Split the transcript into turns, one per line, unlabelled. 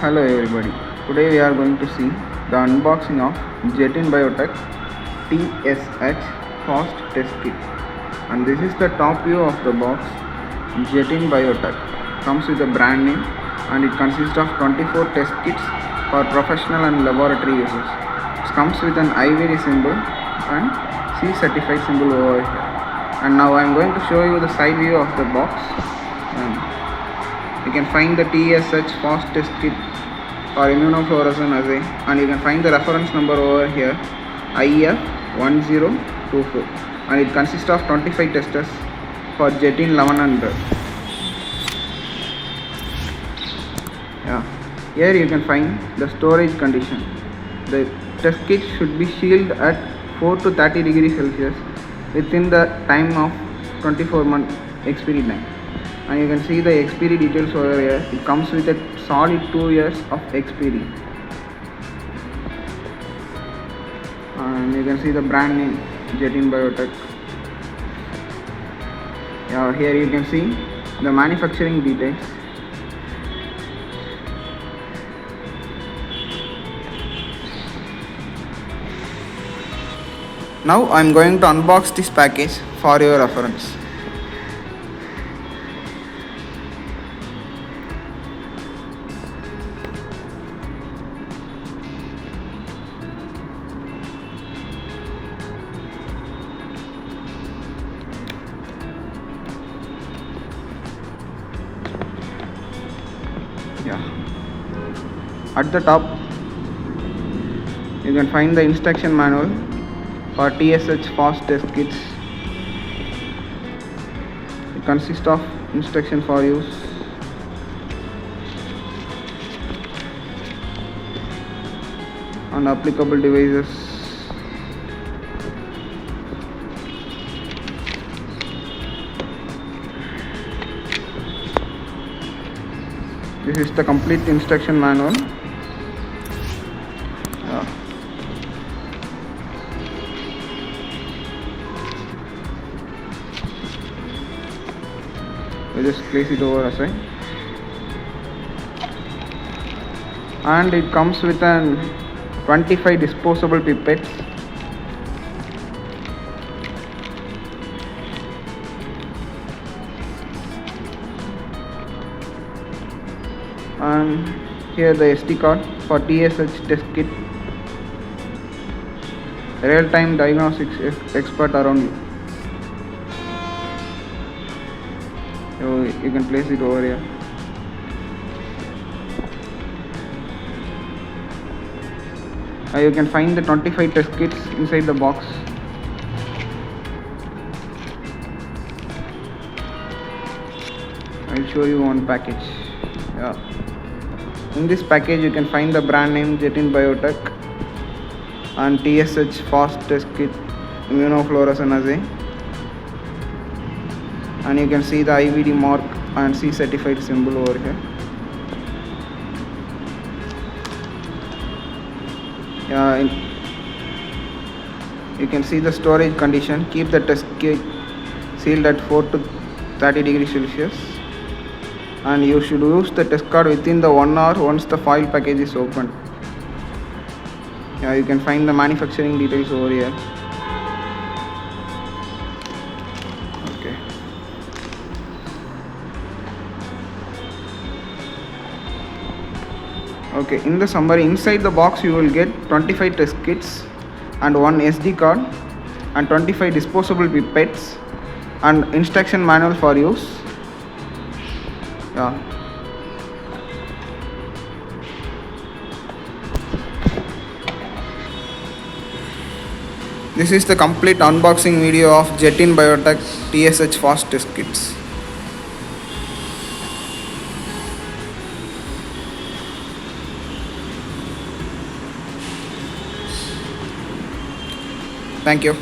Hello everybody. Today we are going to see the unboxing of Getein Biotech TSH fast test kit, and this is the top view of the box. Getein Biotech comes with a brand name and it consists of 24 test kits for professional and laboratory uses. It comes with an IVD symbol and C certified symbol over here. And now I am going to show you the side view of the box. You can find the TSH fast test kit for Immunofluorescence Assay, and you can find the reference number over here, IF1024, and it consists of 25 testers for Getein 1100. Here you can find the storage condition. The test kit should be sealed at 4 to 30 degrees Celsius within the time of 24-month expiry time. And you can see the expiry details over here. It comes with a solid 2 years of expiry, and you can see the brand name Getein Biotech. Here you can see the manufacturing details. Now I am going to unbox this package for your reference. At the top you can find the instruction manual for TSH fast test kits. It consists of instruction for use, and applicable devices. This is the complete instruction manual. We just place it over aside, and it comes with an 25 disposable pipettes, and here the SD card for TSH test kit, real-time diagnostics expert around you. So you can place it over here. You can find the 25 test kits inside the box. I'll show you one package. In this package you can find the brand name Getein Biotech and TSH fast test kit Immunofluorescence Assay, and you can see the IVD mark and C certified symbol over here. You can see the storage condition. Keep the test kit sealed at 4 to 30 degrees Celsius, and you should use the test card within the 1 hour once the foil package is opened. You can find the manufacturing details over here. In the summary, inside the box you will get 25 test kits and one SD card and 25 disposable pipettes and instruction manual for use. This is the complete unboxing video of Getein Biotech TSH fast test kits. Thank you.